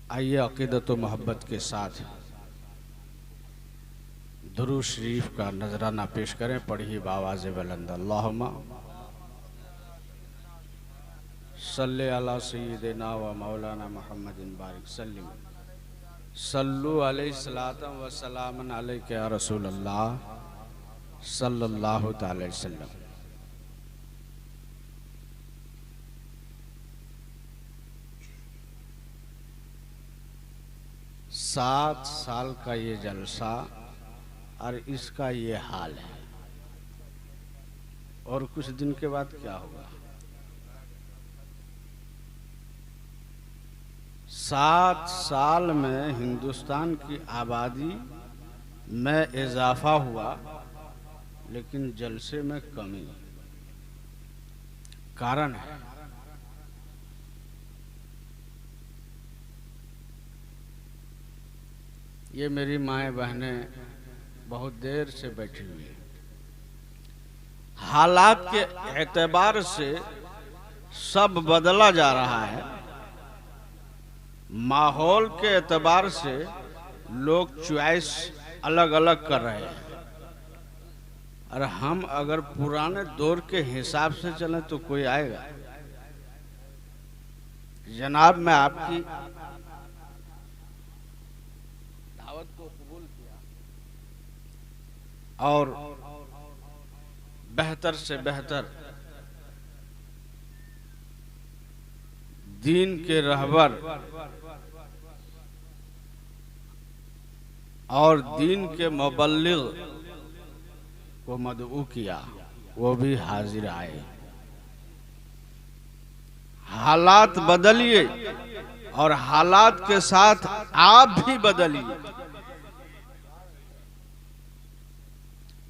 आइए अक़ीदत व मोहब्बत के साथ दुरूद शरीफ का नजराना पेश करें। पढ़िए बावाज़ बुलंद। अल्लाहुम्मा सल्ले अला सय्यिदिना व मौलाना मुहम्मदिन बारिक सल्लिम सल्लु अलैहि सलातम व सलामन अलैका या रसूलल्लाह सल्लल्लाहु तआला अलैहि वसल्लम। सात साल का ये जलसा और इसका ये हाल है, और कुछ दिन के बाद क्या होगा। 7 साल में हिंदुस्तान की आबादी में इजाफा हुआ, लेकिन जलसे में कमी। कारण है ये मेरी माएँ बहनें बहुत देर से बैठी हुई हैं। हालात के एतबार से सब बदला जा रहा है, माहौल के एतबार से लोग चॉइस अलग अलग कर रहे हैं, और हम अगर पुराने दौर के हिसाब से चलें तो कोई आएगा। जनाब, मैं आपकी दावत को कबूल किया और बेहतर से बेहतर दीन के रहबर और दीन के मुबल्लिग को मदऊ किया, वो भी हाजिर आए। हालात बदलिए और हालात के साथ आप भी बदलिए।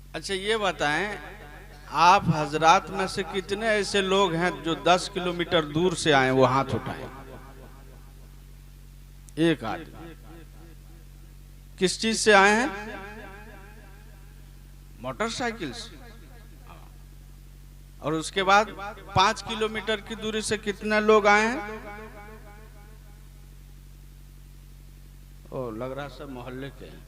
अच्छा, ये बताएं, आप हजरात में से कितने ऐसे लोग हैं जो 10 किलोमीटर दूर से आए? वो हाथ उठाए। एक आदमी। किस चीज से आए हैं? मोटरसाइकिल से। और उसके बाद 5 किलोमीटर की दूरी से कितने लोग आए हैं? ओ, लग रहा सब मोहल्ले के हैं।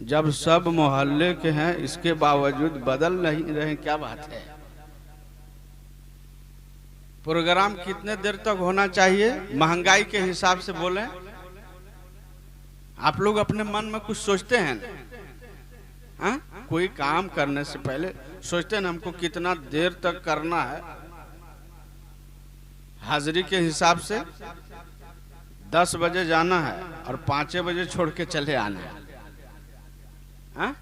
जब सब मोहल्ले के हैं, इसके बावजूद बदल नहीं रहे, क्या बात है? प्रोग्राम कितने देर तक होना चाहिए महंगाई के हिसाब से बोलें? आप लोग अपने मन में कुछ सोचते हैं? हाँ? कोई काम करने से पहले सोचते हैं हमको कितना देर तक करना है। हाजिरी के हिसाब से 10 बजे जाना है और 5 बजे छोड़ के चले आना है। हाँ?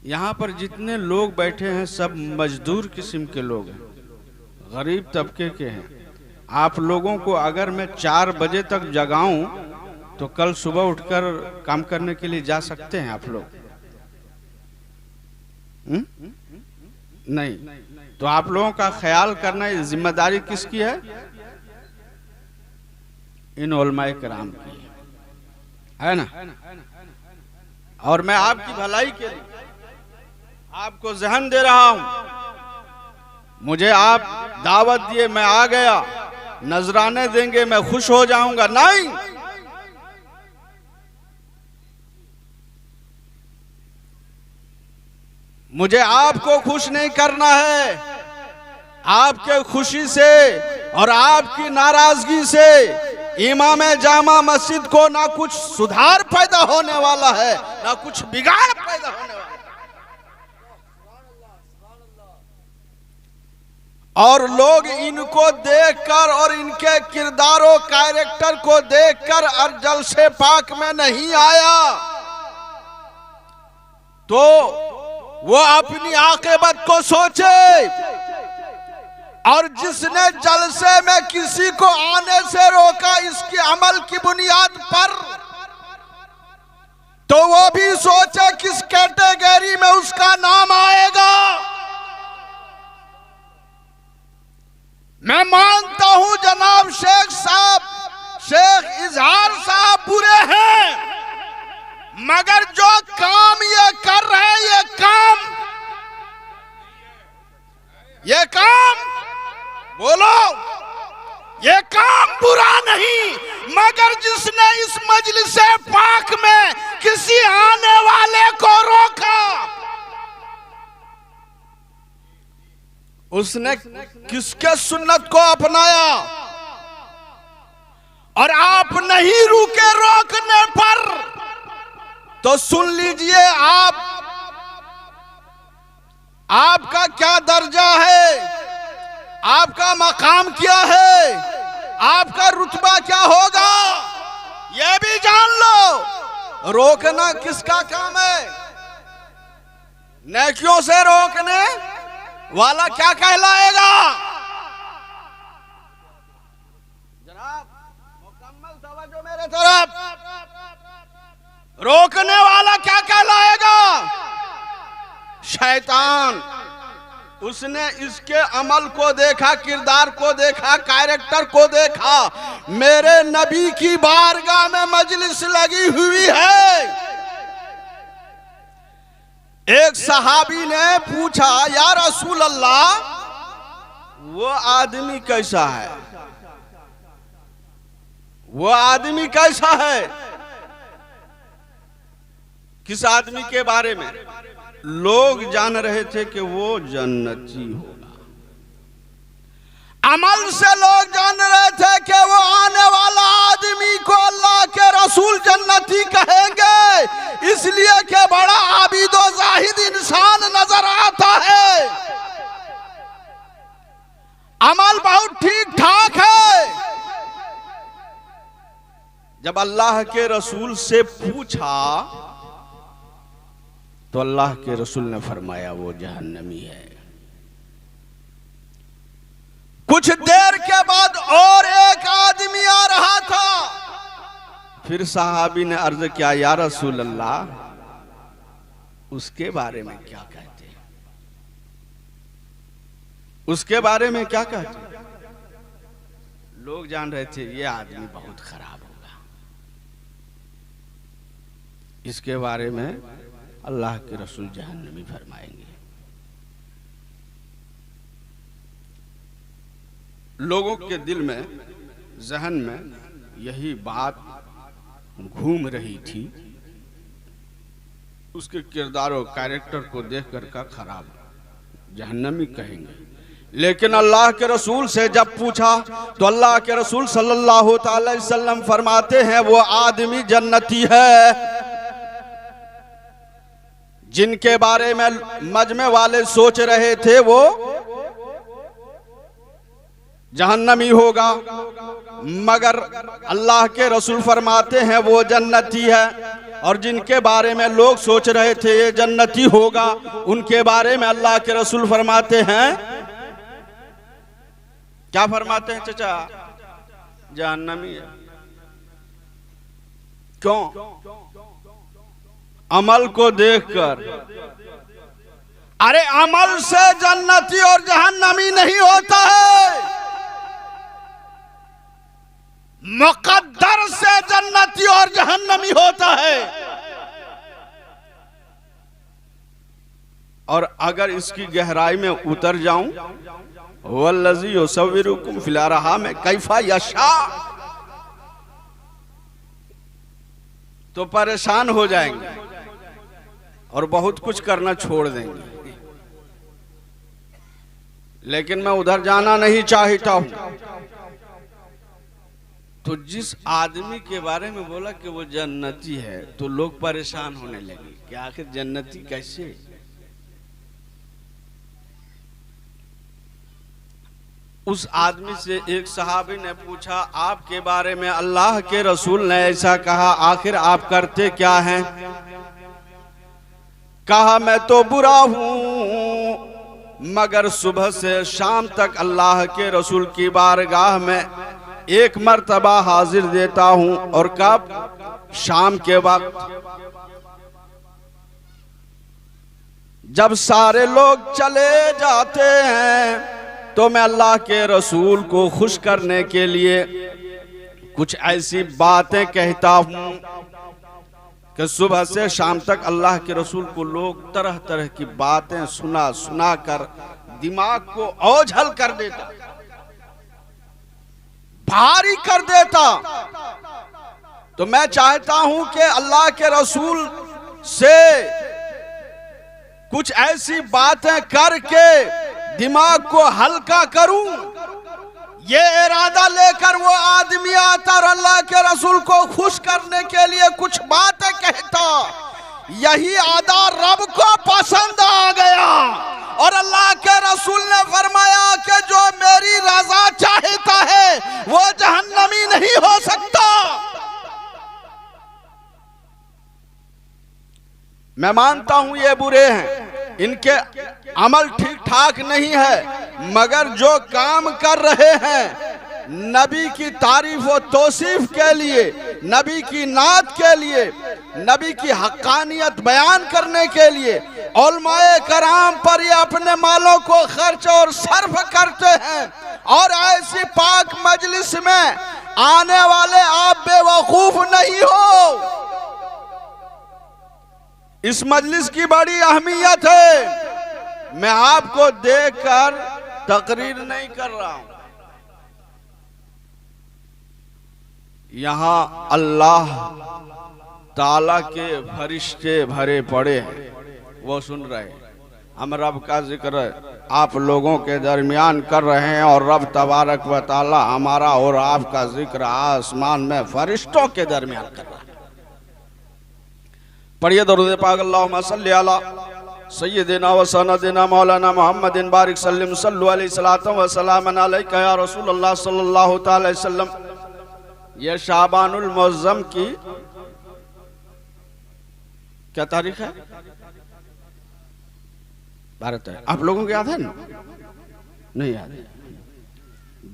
यहाँ पर जितने लोग बैठे हैं सब मजदूर किस्म के लोग हैं, गरीब तबके के हैं। आप लोगों को अगर मैं 4 बजे तक जगाऊं तो कल सुबह उठकर काम करने के लिए जा सकते हैं आप लोग? नहीं। तो आप लोगों का ख्याल करना जिम्मेदारी किसकी है? इन उलमाए किराम की है ना। और मैं आपकी भलाई के लिए आपको जहन दे रहा हूं। मुझे आप दावत दिए, मैं आ गया, नजराने देंगे, मैं खुश हो जाऊंगा? नहीं। मुझे आपको खुश नहीं करना है। आपके खुशी से और आपकी नाराजगी से इमाम जामा मस्जिद को ना कुछ सुधार पैदा होने वाला है, ना कुछ बिगाड़ पैदा होने वाला है। और लोग इनको देखकर और इनके किरदारों कैरेक्टर को देखकर और जलसे पाक में नहीं आया तो वो अपनी आक़िबत को सोचे। और जिसने जलसे में किसी को आने से रोका इसकी अमल की बुनियाद पर, तो वो भी सोचे किस कैटेगरी में उसका नाम आएगा। मैं मानता हूं जनाब शेख साहब, शेख इजहार साहब बुरे हैं, मगर जो काम ये कर रहे हैं, ये काम बोलो, ये काम बुरा नहीं, मगर जिसने इस मजलिस पाक में किसी आने वाले को रोका, उसने किसके सुन्नत को अपनाया। और आप नहीं रुके रोकने पर, तो सुन लीजिए आपका क्या दर्जा है, आपका मकाम क्या है, आपका रुतबा क्या होगा, यह भी जान लो। रोकना किसका काम है? नेकियों से रोकने वाला क्या कहलाएगा? जनाब मुकम्मल तवज्जो मेरे तरफ। रोकने वाला क्या कहलाएगा? शैतान। उसने इसके अमल को देखा, किरदार को देखा, कैरेक्टर को देखा। मेरे नबी की बारगाह में मजलिस लगी हुई है। एक सहाबी ने पूछा, या रसूल अल्लाह, वो आदमी कैसा है? वो आदमी कैसा है? किस आदमी के बारे में? लोग जान रहे थे कि वो जन्नती होगा। अमल से लोग जान रहे थे कि वो आने वाला आदमी को अल्लाह के रसूल जन्नती कहेंगे, इसलिए कि बड़ा आबिद और जाहिद इंसान नजर आता है, अमल बहुत ठीक ठाक है। जब अल्लाह के रसूल से पूछा तो अल्लाह के रसूल ने फरमाया वो जहन्नमी है। कुछ देर के बाद और एक आदमी आ रहा था। फिर सहाबी ने अर्ज किया, या रसूल अल्लाह, उसके बारे में क्या कहते हैं? उसके बारे में क्या कहते हैं? लोग जान रहे थे ये आदमी बहुत खराब होगा, इसके बारे में अल्लाह के रसूल जहन्नमी फरमाएंगे। लोगों के दिल में, जहन में यही बात घूम रही थी। उसके किरदार और कैरेक्टर को देखकर का खराब, जहन्नमी कहेंगे। लेकिन अल्लाह के रसूल से जब पूछा तो अल्लाह के रसूल सल्लल्लाहु अलैहि वसल्लम फरमाते हैं वो आदमी जन्नती है। जिनके बारे में मजमे वाले सोच रहे थे वो जहन्नमी होगा, मगर अल्लाह के रसूल फरमाते हैं वो जन्नती है। और जिनके बारे में लोग सोच रहे थे ये जन्नती होगा, उनके बारे में अल्लाह के रसूल फरमाते हैं, क्या फरमाते हैं चचा? जहन्नमी है। क्यों? अमल को देखकर। अरे अमल से जन्नती और जहन्नमी नहीं होता है, मुकद्दर से जन्नती और जहन्नमी होता है। और अगर इसकी गहराई में उतर जाऊं, वल्लज़ी युसव्विरुकुम फिल अरहाम कैफा यशा, तो परेशान हो जाएंगे और बहुत कुछ करना छोड़ देंगे। लेकिन मैं उधर जाना नहीं चाहता हूं। तो जिस आदमी के बारे में बोला कि वो जन्नती है, तो लोग परेशान होने लगे कि आखिर जन्नती कैसे? उस आदमी से एक सहाबी ने पूछा, आपके बारे में अल्लाह के रसूल ने ऐसा कहा, आखिर आप करते क्या हैं? कहा, मैं तो बुरा हूं, मगर सुबह से शाम तक अल्लाह के रसूल की बारगाह में एक मर्तबा हाजिर देता हूं। और कब? शाम के वक्त, जब सारे लोग चले जाते हैं तो मैं अल्लाह के रसूल को खुश करने के लिए कुछ ऐसी बातें कहता हूं कि सुबह से शाम तक अल्लाह के रसूल को लोग तरह तरह की बातें सुना सुना कर दिमाग को ओझल कर देता। भारी कर देता। तो मैं चाहता हूं कि अल्लाह के रसूल से कुछ ऐसी बातें करके दिमाग को हल्का करूं। ये इरादा लेकर वो आदमी आता और अल्लाह के रसूल को खुश करने के लिए कुछ बातें कहता। यही अदा रब को पसंद आ गया और अल्लाह के रसूल ने फरमाया कि जो मेरी रजा चाहता है वो जहन्नमी नहीं हो सकता। मैं मानता हूं ये बुरे हैं, इनके अमल ठीक ठाक नहीं है, मगर जो काम कर रहे हैं नबी की तारीफ व तौसीफ के लिए, नबी की नात के लिए, नबी की हक्कानियत बयान करने के लिए उलमाए कराम पर ये अपने मालों को खर्च और सर्फ करते हैं। और ऐसी पाक मजलिस में आने वाले आप बेवकूफ नहीं हो। इस मजलिस की बड़ी अहमियत है। मैं आपको देखकर तकरीर नहीं कर रहा हूं। यहां अल्लाह ताला के फरिश्ते भरे पड़े हैं, वो सुन रहे हैं। हम रब का जिक्र आप लोगों के दरमियान कर रहे हैं और रब तबारक व ताला हमारा और आपका जिक्र आसमान में फरिश्तों के दरमियान कर रहा है। पढ़िए दरूद पाक अल्लाहुम्मा सल्ली अला सय्यिदिना व सनदिना मौलाना मुहम्मदिन बारिक सल्लिम सल्लु अलैहि सलातु व सलामन अलैका या रसूलल्लाह सल्लल्लाहु तआला अलैहि वसल्लम। यह शाबानुल मुअज़्ज़म की क्या तारीख है? 12 तारीख। आप लोगों को याद है ना? नहीं याद है।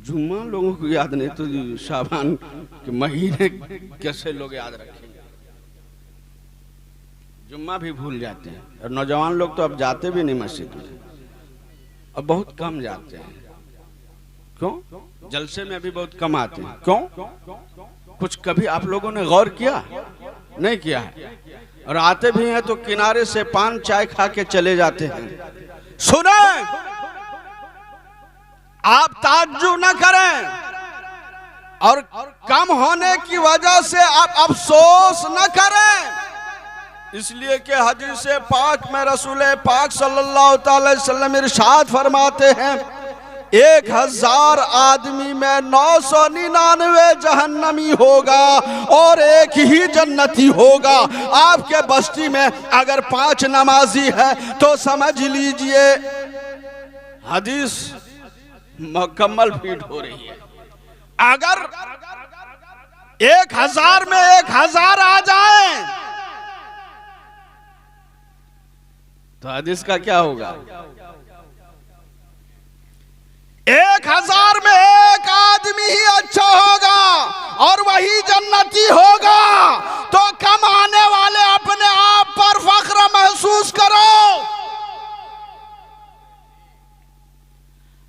जुम्मा लोगों को याद नहीं तो शाबान के महीने कैसे लोग याद रखेंगे? जुम्मा भी भूल जाते हैं और नौजवान लोग तो अब जाते भी नहीं मस्जिद में, अब बहुत कम जाते हैं। क्यों? जलसे में भी बहुत कम आते हैं। क्यों? कुछ कभी आप लोगों ने गौर किया? नहीं किया है। और आते भी हैं तो किनारे से पान चाय खा के चले जाते हैं। सुने, आप ताज्जुब न करें और कम होने की वजह से आप अफसोस न करें, इसलिए कि हदीस पाक में रसूल पाक सल्लल्लाहु अलैहि वसल्लम इरशाद फरमाते हैं 1000 आदमी में 999 जहन्नमी होगा और एक ही जन्नती होगा। आपके बस्ती में अगर 5 नमाजी है तो समझ लीजिए हदीस मुकम्मल फिट हो रही है। अगर 1000 में 1000 आ जाए तो हदीस का क्या होगा? 1000 में एक आदमी ही अच्छा होगा और वही जन्नती होगा। तो कम आने वाले अपने आप पर फख्र महसूस करो।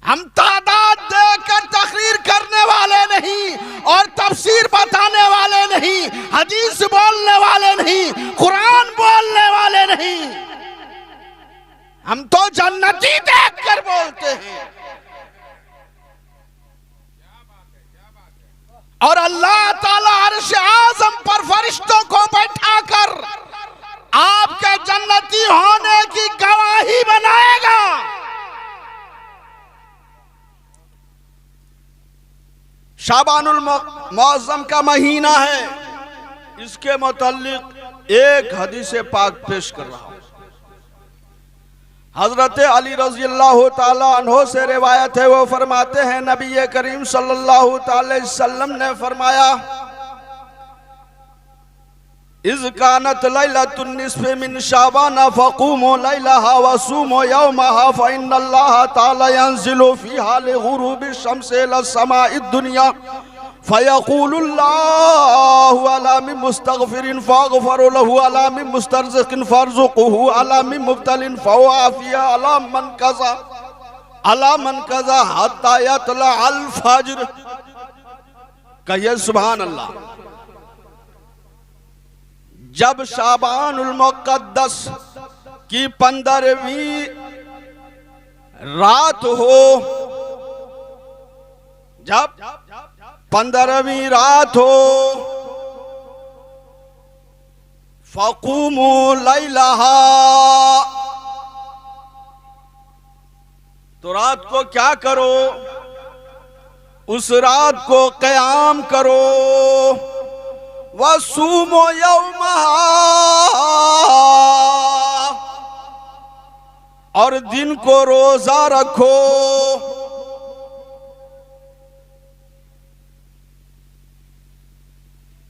हम तादाद देकर तकरीर करने वाले नहीं और तफसीर बताने वाले नहीं, हदीस बोलने वाले नहीं, कुरान बोलने वाले नहीं। हम तो जन्नती देखकर बोलते हैं। और अल्लाह ताला अर्श आज़म पर फरिश्तों को बैठाकर आपके जन्नती होने की गवाही बनाएगा। शाबानुल मुअज़्ज़म का महीना है, इसके मुताल्लिक एक हदीस पाक पेश कर रहा हूं। हजरत अली रज़ी अल्लाह ताला अन्हो से रिवायत है, वो फरमाते हैं नबी करीम सल्लल्लाहु अलैहि वसल्लम ने फरमाया इज़ कानत लैलतुन निस्फ़ि मिन शाबान फ़क़ूमू लैलहा वसूमू यौमहा फ़इन्नल्लाह ताला यंज़िलु फ़ीहा लिग़ुरूबि शम्सि इला समाइद दुनिया फ़यक़ूलुल्लाहु अला मिन मुस्तग़फ़िरिन फ़अग़फ़िरु लहु अला मिन मुस्तरज़िक़िन फ़अरज़ुक़हु अला मिन मुब्तलिन फ़अआफ़िया अला मन कज़ा हत्ता यतला अल फ़ज्र। कहिए सुभान अल्लाह। जब शाबानुल मुक़द्दस की 15वीं रात हो, जब 15वीं रात हो, फक़ूमू लैलहा, तो रात को क्या करो, उस रात को क़याम करो। वसूमो यौमहा, और दिन को रोजा रखो।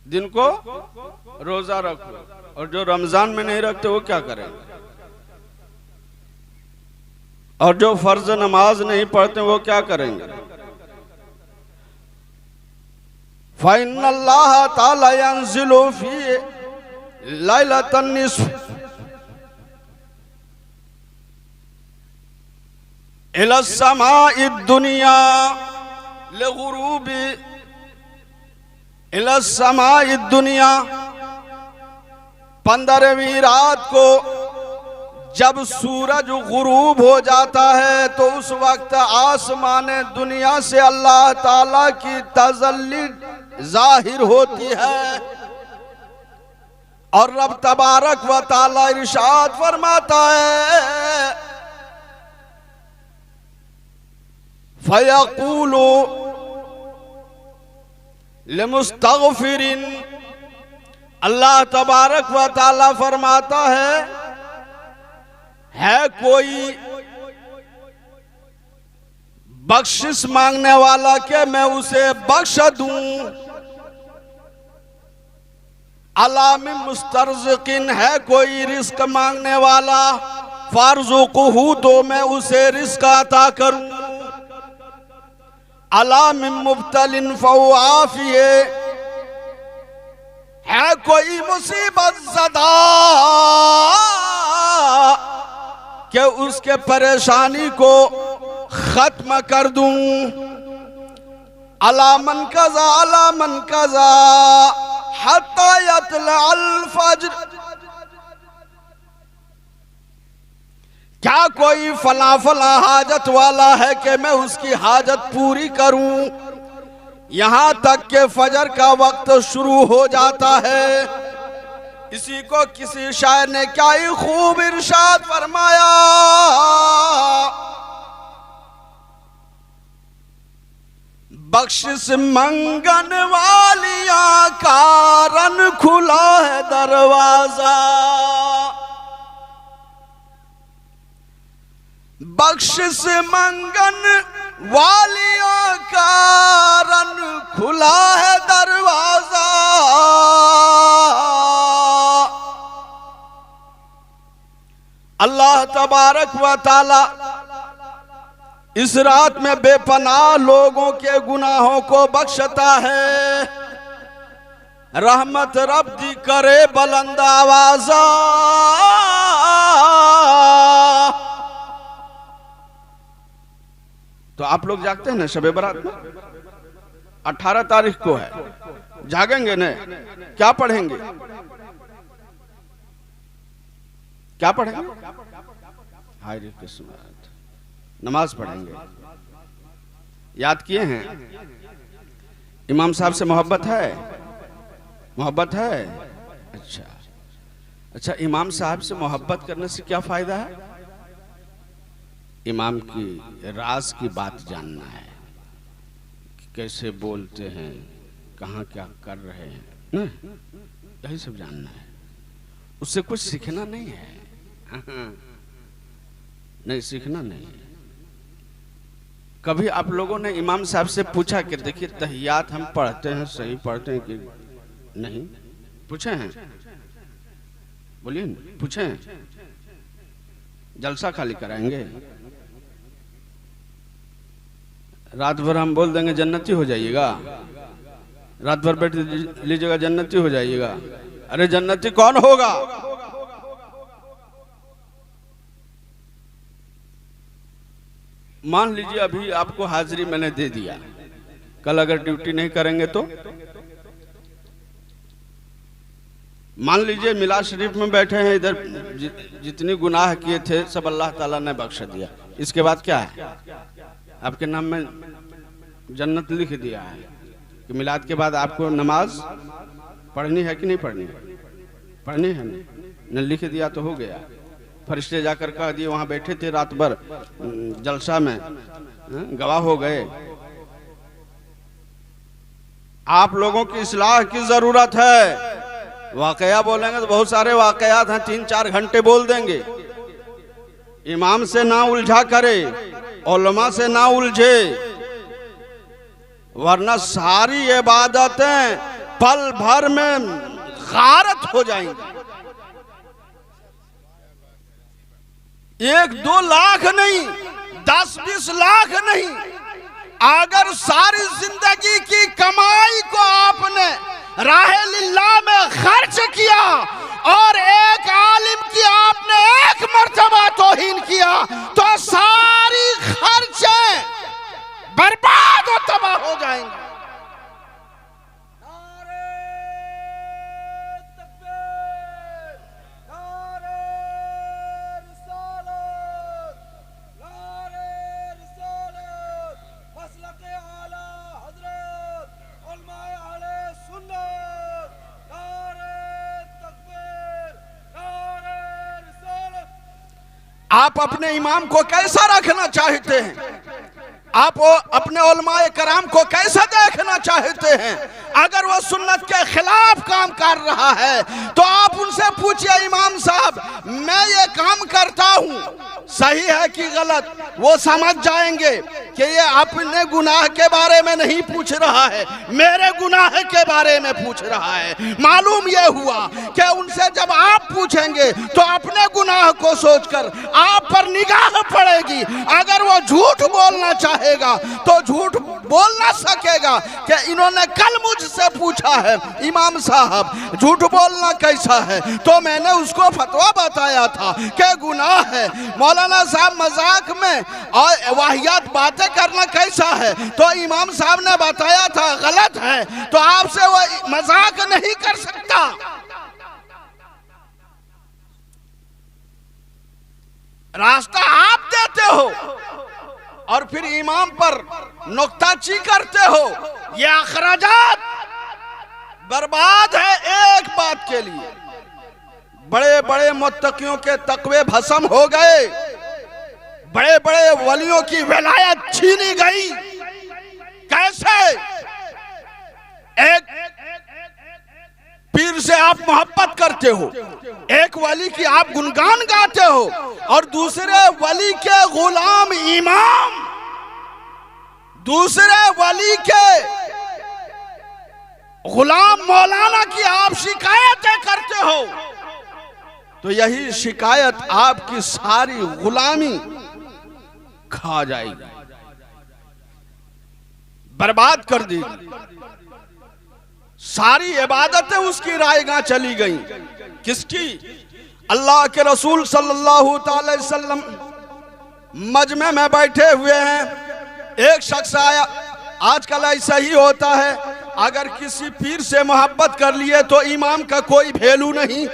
दिन को रोजा रखो। और जो रमजान में नहीं रखते वो क्या करेंगे? और जो फर्ज नमाज नहीं पढ़ते वो क्या करेंगे? फ़इन्नल्लाह ताला यंज़िलु फ़ी लैलतन निस्फ़ इला समाई दुनिया लिग़ुरूबी इला समाई दुनिया। 15वीं रात को जब सूरज गुरूब हो जाता है तो उस वक्त आसमान दुनिया से अल्लाह ताला की तजल्ली जाहिर होती है। और रब तबारक व ताला इरशाद फरमाता है, फयक़ूलु लिमुस्तग़फ़िरिन, अल्लाह तबारक व ताला फरमाता है कोई बख्शिश मांगने वाला के मैं उसे बख्श दूं। अलामिन मुस्तरज़िकिन, है कोई रिस्क मांगने वाला, फारज़ुक़हू, तो मैं उसे रिस्क अता करूं। अलामिन मुब्तलिन फ़हुआफ़िये, है कोई मुसीबत ज़दा कि उसके परेशानी को खत्म कर दूं। अलामन कज़ा अलामन कज़ा हत्ता यतलअल फ़ज्र, क्या कोई फला फला हाजत वाला है कि मैं उसकी हाजत पूरी करूं, यहां तक कि फजर का वक्त शुरू हो जाता है। इसी को किसी शायर ने क्या ही खूब इरशाद फरमाया, बख्शिश मंगन वालियां का रन खुला है दरवाजा। बख्शिश मंगन वालियों का रन खुला है दरवाजा। अल्लाह तबारक व ताला इस रात में बेपनाह लोगों के गुनाहों को बख्शता है। रहमत रब दी करे बुलंद आवाज़ा। तो आप लोग जागते हैं ना शबे बरात में? 18 तारीख को है, जागेंगे न? क्या पढ़ेंगे? क्या पढ़ेंगे? हाय रे किस्मत, नमाज पढ़ेंगे। याद किए हैं? इमाम साहब से मोहब्बत है? मोहब्बत है? अच्छा अच्छा, इमाम साहब से मोहब्बत करने से क्या फायदा है? इमाम की राज की बात जानना है, कैसे बोलते हैं, कहाँ क्या कर रहे हैं, यही सब जानना है। उससे कुछ सीखना नहीं है। नहीं, सीखना नहीं है। कभी आप लोगों ने इमाम साहब से पूछा कि देखिए तहियात हम पढ़ते हैं, सही पढ़ते हैं कि नहीं? पूछे हैं? बोलिए ना, पूछे हैं? जलसा खाली कराएंगे? रात भर हम बोल देंगे जन्नती हो जाइएगा, रात भर बैठ लीजिएगा जन्नती हो जाइएगा। अरे जन्नती कौन होगा? मान लीजिए अभी आपको हाजिरी मैंने दे दिया, कल अगर ड्यूटी नहीं करेंगे तो? मान लीजिए मिलाद शरीफ में बैठे हैं, इधर जितनी गुनाह किए थे सब अल्लाह ताला ने बख्श दिया, इसके बाद क्या है? आपके नाम में जन्नत लिख दिया है कि मिलाद के बाद आपको नमाज पढ़नी है कि नहीं पढ़नी, पढ़नी है न लिख दिया तो हो गया। फरिश्ते जाकर कह दिए, वहां बैठे थे रात भर जलसा में, गवाह हो गए। आप लोगों की इस्लाह की जरूरत है। वाकया बोलेंगे तो बहुत सारे वाकयात हैं, 3-4 घंटे बोल देंगे। इमाम से ना उलझा करे, उलमा से ना उलझे, वरना सारी इबादतें पल भर में गारत हो जाएंगी। 1-2 लाख नहीं, 10-20 लाख नहीं, अगर सारी जिंदगी की कमाई को आपने राहे लिल्लाह में खर्च किया और एक आलिम की आपने एक मर्तबा तौहीन किया तो सारी खर्चे बर्बाद और तबाह हो जाएंगे। आप अपने इमाम को कैसा रखना चाहते हैं? आप अपने उलमाए कराम को कैसा देखना चाहते हैं? अगर वो सुन्नत के खिलाफ काम कर रहा है तो आप उनसे पूछिए, इमाम साहब मैं ये काम करता हूँ, सही है कि गलत? वो समझ जाएंगे कि ये अपने गुनाह के बारे में नहीं पूछ रहा है, मेरे गुनाह के बारे में पूछ रहा है। मालूम ये हुआ कि उनसे जब आप पूछेंगे तो अपने गुनाह को सोचकर आप पर निगाह पड़ेगी। अगर वो झूठ बोलना चाहेगा तो झूठ बोल ना सकेगा कि इन्होंने कल मुझसे पूछा है, इमाम साहब झूठ बोलना कैसा है, तो मैंने उसको फतवा बताया था कि गुनाह है। मौलाना साहब मजाक में और वाहियात बातें करना कैसा है, तो इमाम साहब ने बताया था गलत है, तो आपसे वो मजाक नहीं कर सकता। रास्ता आप देते हो और फिर इमाम पर नुक्ताची करते हो। ये अखराजात बर्बाद है एक बात के लिए। बड़े बड़े मुत्तकियों के तकवे भस्म हो गए, बड़े बड़े वलियों की विलायत छीनी गई। कैसे? एक पीर से आप मोहब्बत करते हो, एक वली की आप गुणगान गाते हो, और दूसरे वली के गुलाम इमाम, दूसरे वली के गुलाम मौलाना की आप शिकायतें करते हो, तो यही शिकायत आपकी सारी गुलामी खा जाएगी, बर्बाद कर देगी। सारी इबादतें उसकी रायगां चली गई। किसकी? अल्लाह के रसूल सल्लल्लाहु अलैहि वसल्लम मजमे में बैठे हुए हैं। एक शख्स आया, आजकल ऐसा ही होता है, अगर किसी पीर से मोहब्बत कर लिए तो इमाम का कोई वैल्यू नहीं,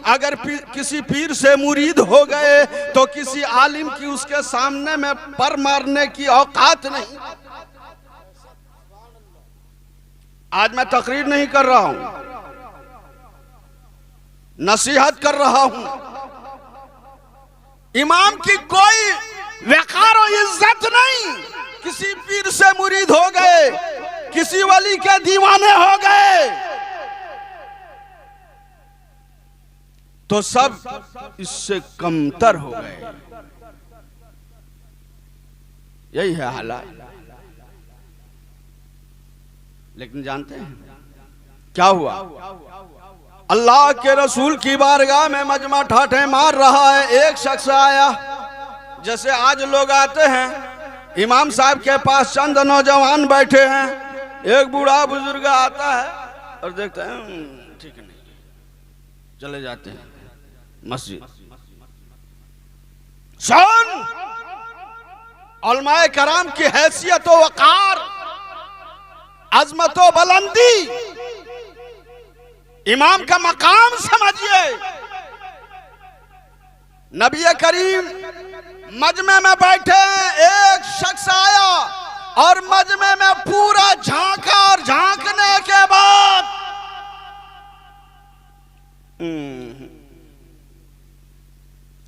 अगर किसी पीर से मुरीद हो गए तो किसी आलिम की उसके सामने में पर मारने की औकात नहीं। आज मैं तकरीर नहीं कर रहा हूं, नसीहत कर रहा हूं। इमाम की कोई वक़ार और इज्जत नहीं। किसी पीर से मुरीद हो गए, किसी वली के दीवाने हो गए तो सब इससे कमतर हो गए। यही है हालात। लेकिन जानते हैं क्या हुआ? अल्लाह के रसूल की बारगाह में मजमा ठाठे मार रहा है। एक शख्स आया, जैसे आज लोग आते हैं, इमाम साहब के पास चंद नौजवान बैठे हैं, एक बूढ़ा बुजुर्ग आता है और देखते हैं ठीक नहीं, चले जाते हैं मस्जिद। सुन, उलमाए कराम की हैसियत व वक़ार, अजमत व बुलंदी, इमाम का मकाम समझिए। नबी करीम मजमे में बैठे, एक शख्स आया, और मजमे में पूरा झांका और झांकने के बाद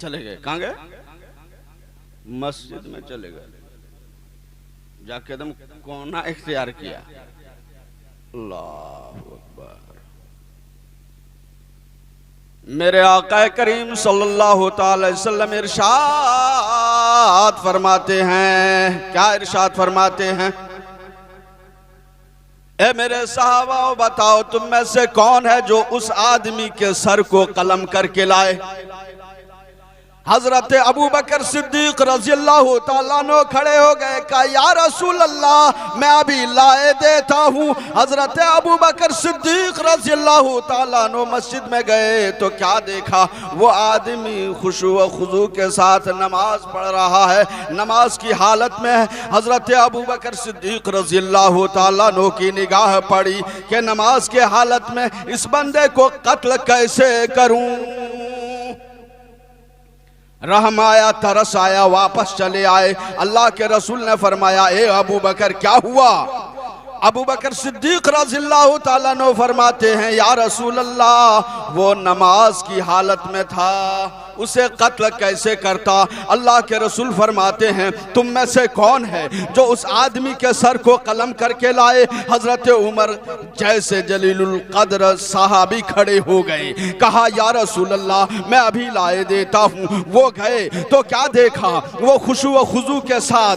चले गए। कहां गए? मस्जिद में चले गए, जाके एकदम कोना इख्तियार किया। अल्लाह अकबर। मेरे आका करीम सल्लल्लाहु अलैहि वसल्लम इरशाद फरमाते हैं, क्या इरशाद फरमाते हैं? ए मेरे सहाबा बताओ तुम में से कौन है जो उस आदमी के सर को कलम करके लाए? हजरत अबू बकर सिद्दीक रज़ियल्लाहु ताला अन्हु खड़े हो गए, कहा या रसूल अल्लाह मैं अभी लाए देता हूँ। हजरत अबू बकर सिद्दीक रज़ियल्लाहु ताला अन्हु मस्जिद में गए तो क्या देखा? वो आदमी खुशू व खुजू के साथ नमाज पढ़ रहा है, नमाज की हालत में है। हजरत अबू बकर सिद्दीक रज़ियल्लाहु ताला अन्हु की निगाह पड़ी कि नमाज के हालत में इस बंदे को कत्ल कैसे करूं। रहम आया, तरस आया, वापस चले आए। अल्लाह के रसूल ने फरमाया ए अबू बकर क्या हुआ? अबू बकर सिद्दीक रज़ियल्लाहु ताला अन्हु फरमाते हैं या रसूल अल्लाह वो नमाज की हालत में था, उसे कत्ल कैसे करता? अल्लाह के रसूल फरमाते हैं तुम में से कौन है जो उस आदमी के सर को कलम करके लाए? हजरत उमर जैसे जलीलुल कद्र सहाबी खड़े हो गए, कहा या रसूल अल्लाह मैं अभी लाए देता हूँ। वो गए तो क्या देखा? वो खुशू व खुजू के साथ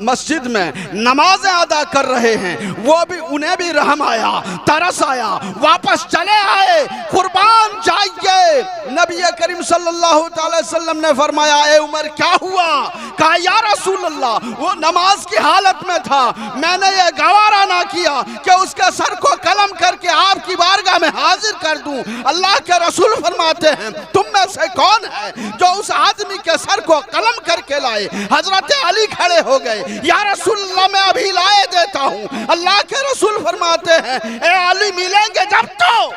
मस्जिद में नमाजें अदा कर रहे हैं। वो भी, उन्हें भी रहम आया, तरस आया, वापस चले आए। कुर्बान जाइए। नबी करीम सल्लल्लाहु अलैहि वसल्लम ने फरमाया ए उमर क्या हुआ? कहा या रसूल अल्लाह वो नमाज की हालत में था, मैंने ये गवारा ना किया कि उसके सर को कलम करके आपकी बारगाह में हाजिर कर दूं। अल्लाह के रसूल फरमाते हैं तुम में से कौन है जो उस आदमी के सर को कलम करके लाए? हजरत अली खड़े हो गए, या रसूल अल्लाह मैं अभी लाए देता हूँ। अल्लाह के रसूल फरमाते हैं ए अली मिलेंगे जब तो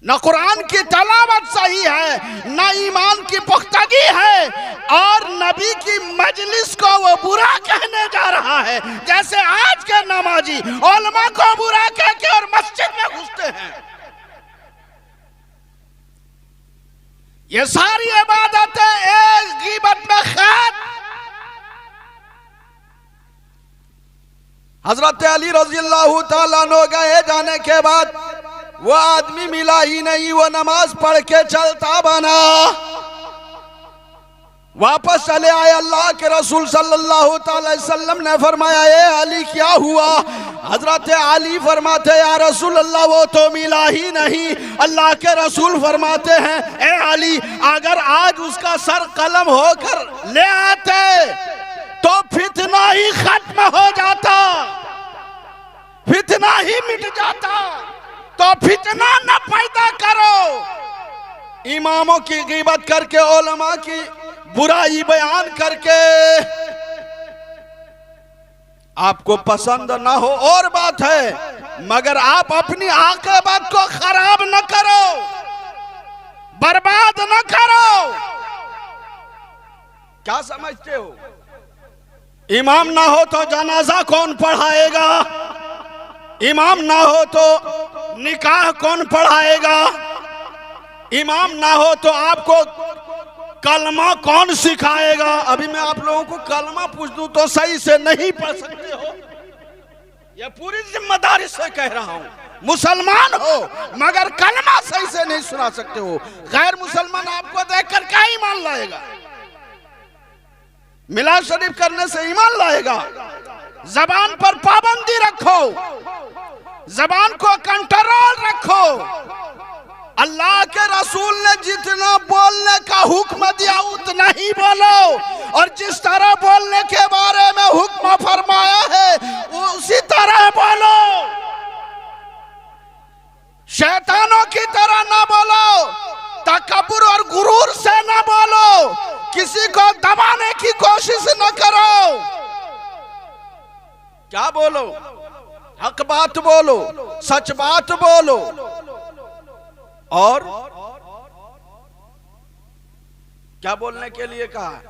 न कुरान की तलावत सही है, न ईमान की पुख्तगी है, और नबी की मजलिस को वो बुरा कहने जा रहा है जैसे आज के नमाजी उलमा को बुरा कह के और मस्जिद में घुसते हैं। ये सारी इबादतें एक गीबत में खैर। हजरत अली रज़ियल्लाहु ताला अन्हु गए, जाने के बाद वो आदमी मिला ही नहीं, वो नमाज पढ़ के चलता बना। वापस चले आए। अल्लाह के रसूल सल्लल्लाहु अलैहि वसल्लम ने फरमाया ए अली क्या हुआ? हजरत अली फरमाते या रसूल अल्लाह वो तो मिला ही नहीं। अल्लाह के रसूल फरमाते हैं ए अली अगर आज उसका सर कलम होकर ले आते तो फितना ही खत्म हो जाता, फितना ही मिट जाता। तो फितना न पैदा करो। इमामों की गीबत करके, उलमा की बुराई बयान करके आपको पसंद ना हो और बात है, मगर आप अपनी आक़िबत को खराब न करो, बर्बाद न करो। क्या समझते हो? इमाम ना हो तो जनाजा कौन पढ़ाएगा? इमाम ना हो तो निकाह कौन पढ़ाएगा? इमाम ना हो तो आपको कलमा कौन सिखाएगा? अभी मैं आप लोगों को कलमा पूछ दूं तो सही से नहीं पढ़ सकते हो, ये पूरी जिम्मेदारी से कह रहा हूं। मुसलमान हो मगर कलमा सही से नहीं सुना सकते हो, गैर मुसलमान आपको देखकर क्या ईमान लाएगा? मिलाद शरीफ करने से ईमान लाएगा? जबान पर पाबंदी रखो, जबान को कंट्रोल रखो। अल्लाह के रसूल ने जितना बोलने का हुक्म दिया उतना ही बोलो, और जिस तरह बोलने के बारे में हुक्म फरमाया है उसी तरह बोलो। शैतानों की तरह ना बोलो, तकब्बुर और गुरूर से ना बोलो, किसी को दबाने की कोशिश न करो। क्या बोलो? हक बात बोलो, सच बात बोलो। और क्या बोलने के लिए कहा?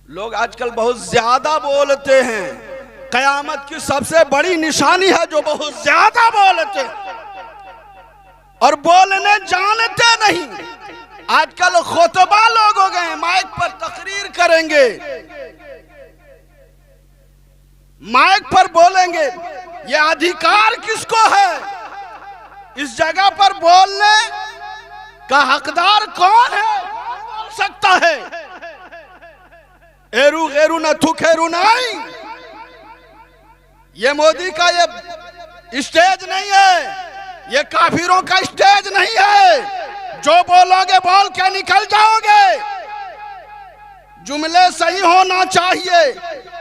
लोग आजकल बहुत ज्यादा बोलते हैं। कयामत की सबसे बड़ी निशानी है जो बहुत ज्यादा बोलते हैं और बोलने जानते नहीं। आजकल खुतबा लोग हो गए, माइक पर तकरीर करेंगे, माइक पर बोलेंगे। ये अधिकार किसको है? इस जगह पर बोलने का हकदार कौन है? कौन बोल सकता है? एरू गेरू न थू खेरू नहीं। ये मोदी का ये स्टेज नहीं है, ये काफिरों का स्टेज नहीं है। जो बोलोगे बोल के निकल जाओगे। जुमले सही होना चाहिए,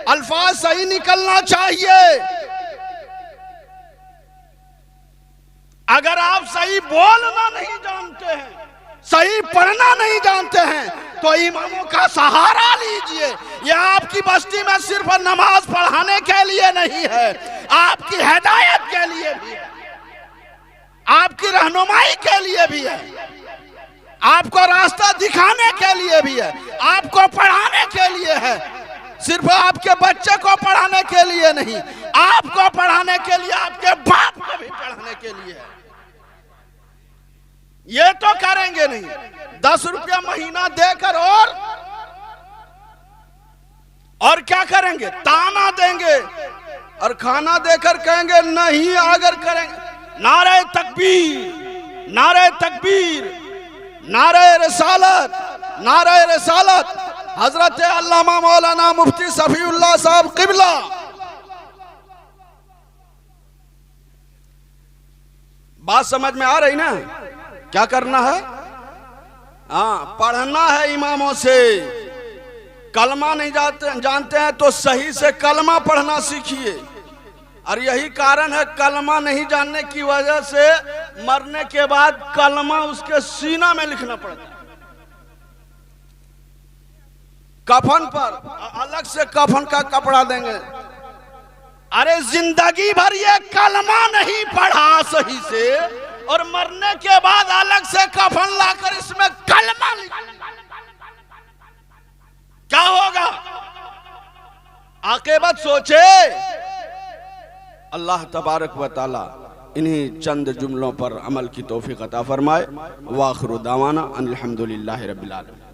अल्फाज सही निकलना चाहिए। अगर आप सही बोलना नहीं जानते हैं, सही पढ़ना नहीं जानते हैं, तो इमामों का सहारा लीजिए। यह आपकी बस्ती में सिर्फ नमाज पढ़ाने के लिए नहीं है, आपकी हिदायत के लिए भी है, आपकी रहनुमाई के लिए भी है, आपको रास्ता दिखाने के लिए भी है, आपको पढ़ाने के लिए है। सिर्फ आपके बच्चे को पढ़ाने के लिए नहीं, आपको पढ़ाने के लिए, आपके बाप को भी पढ़ाने के लिए है। ये तो करेंगे नहीं। 10 रुपया महीना देकर और क्या करेंगे? ताना देंगे और खाना देकर कहेंगे नहीं। अगर करेंगे नारे तकबीर, नारे तकबीर, नारे रिसालत, नारे रिसालत। हजरत अल्लामा मौलाना मुफ्ती सफीउल्लाह साहब किबला बात समझ में आ रही ना? क्या करना है? हाँ, पढ़ना है इमामों से। कलमा नहीं जानते हैं तो सही से कलमा पढ़ना सीखिए। और यही कारण है कलमा नहीं जानने की वजह से मरने के बाद कलमा उसके सीना में लिखना पड़ता है। कफन पर अलग से कफन का कपड़ा देंगे। अरे जिंदगी भर ये कलमा नहीं पढ़ा सही से और मरने के बाद अलग से कफन लाकर इसमें कलमा लिख, क्या होगा? आक़िबत सोचे। अल्लाह तबारक व तआला इन्हीं चंद जुमलों पर अमल की तौफीक अता फरमाए। वाखिरु दावाना अनिल हम्दुलिल्लाहि रब्बिल आलमीन।